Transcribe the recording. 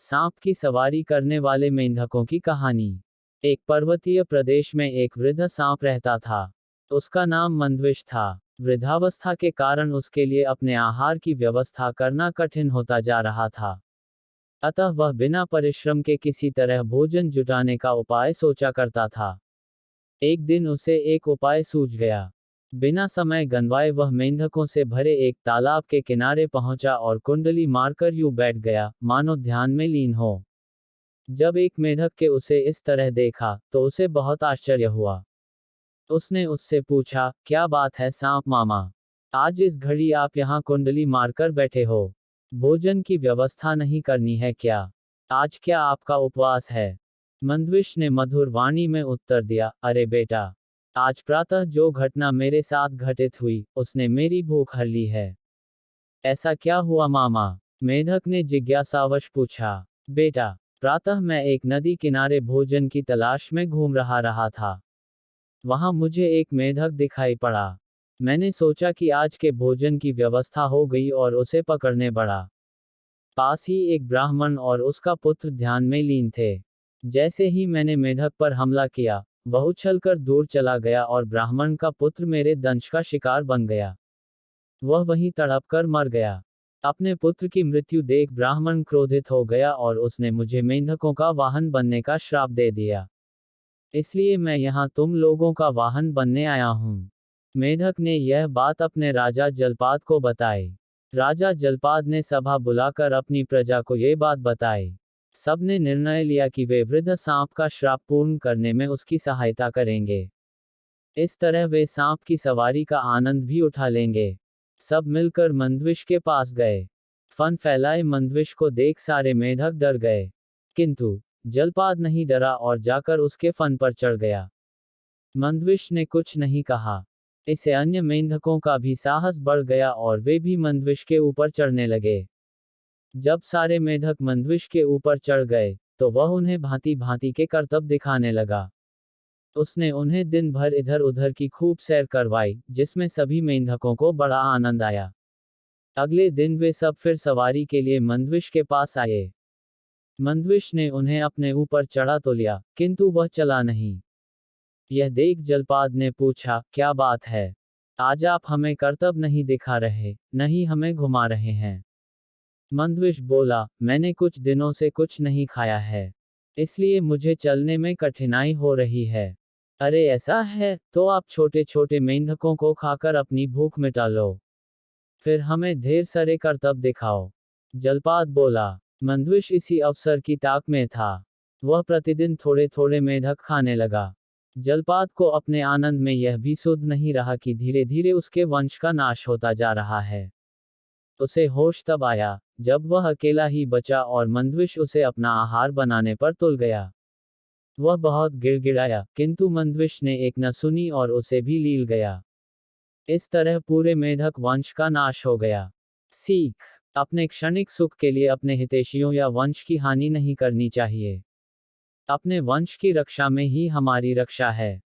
सांप की सवारी करने वाले मेंढकों की कहानी। एक पर्वतीय प्रदेश में एक वृद्ध सांप रहता था। उसका नाम मंदविश था। वृद्धावस्था के कारण उसके लिए अपने आहार की व्यवस्था करना कठिन होता जा रहा था। अतः वह बिना परिश्रम के किसी तरह भोजन जुटाने का उपाय सोचा करता था। एक दिन उसे एक उपाय सूझ गया। बिना समय गंवाए वह मेंढकों से भरे एक तालाब के किनारे पहुंचा और कुंडली मारकर यूं बैठ गया, मानो ध्यान में लीन हो। जब एक मेंढक के उसे इस तरह देखा, तो उसे बहुत आश्चर्य हुआ। उसने उससे पूछा, क्या बात है सांप मामा? आज इस घड़ी आप यहाँ कुंडली मारकर बैठे हो। भोजन की व्यवस्था नहीं करनी है क्या? आज क्या आपका उपवास है? मंदविश ने मधुर वाणी में उत्तर दिया, अरे बेटा, आज प्रातः जो घटना मेरे साथ घटित हुई, उसने मेरी भूख हर ली है। ऐसा क्या हुआ मामा? मेंढक ने जिज्ञासावश पूछा। बेटा, प्रातः मैं एक नदी किनारे भोजन की तलाश में घूम रहा था। वहां मुझे एक मेंढक दिखाई पड़ा। मैंने सोचा कि आज के भोजन की व्यवस्था हो गई और उसे पकड़ने बढ़ा। पास ही एक ब्राह्मण और उसका पुत्र ध्यान में लीन थे। जैसे ही मैंने मेंढक पर हमला किया, वह उछलकर दूर चला गया और ब्राह्मण का पुत्र मेरे दंश का शिकार बन गया। वह वहीं तड़प कर मर गया। अपने पुत्र की मृत्यु देख ब्राह्मण क्रोधित हो गया और उसने मुझे मेंढकों का वाहन बनने का श्राप दे दिया। इसलिए मैं यहाँ तुम लोगों का वाहन बनने आया हूँ। मेंढक ने यह बात अपने राजा जलपाद को बताई। राजा जलपाद ने सभा बुलाकर अपनी प्रजा को ये बात बताई। सबने निर्णय लिया कि वे वृद्ध सांप का श्राप पूर्ण करने में उसकी सहायता करेंगे। इस तरह वे सांप की सवारी का आनंद भी उठा लेंगे। सब मिलकर मंदविश के पास गए। फन फैलाए मंदविश को देख सारे मेंढक डर गए। किंतु जलपाद नहीं डरा और जाकर उसके फन पर चढ़ गया। मंदविश ने कुछ नहीं कहा। इससे अन्य मेंढकों का भी साहस बढ़ गया और वे भी मंदविश के ऊपर चढ़ने लगे। जब सारे मेंढक मंदविश के ऊपर चढ़ गए, तो वह उन्हें भांति भांति के करतब दिखाने लगा। उसने उन्हें दिन भर इधर उधर की खूब सैर करवाई, जिसमें सभी मेंढकों को बड़ा आनंद आया। अगले दिन वे सब फिर सवारी के लिए मंदविश के पास आए। मंदविश ने उन्हें अपने ऊपर चढ़ा तो लिया, किंतु वह चला नहीं। यह देख जलपाद ने पूछा, क्या बात है? आज आप हमें करतब नहीं दिखा रहे, नहीं हमें घुमा रहे हैं। मंदविश बोला, मैंने कुछ दिनों से कुछ नहीं खाया है, इसलिए मुझे चलने में कठिनाई हो रही है। अरे ऐसा है, तो आप छोटे छोटे मेंढकों को खाकर अपनी भूख मिटा लो। फिर हमें ढेर सारे करतब दिखाओ। जलपाद बोला। मंदविश इसी अवसर की ताक में था। वह प्रतिदिन थोड़े थोड़े मेंढक खाने लगा। जलपाद को अपने आनंद में यह भी सुध नहीं रहा कि धीरे धीरे उसके वंश का नाश होता जा रहा है। उसे होश तब आया, जब वह अकेला ही बचा और मंदविश उसे अपना आहार बनाने पर तुल गया। वह बहुत गिड़गिड़ाया, किंतु मंदविश ने एक न सुनी और उसे भी लील गया। इस तरह पूरे मेंढक वंश का नाश हो गया। सीख: अपने क्षणिक सुख के लिए अपने हितैषियों या वंश की हानि नहीं करनी चाहिए। अपने वंश की रक्षा में ही हमारी रक्षा है।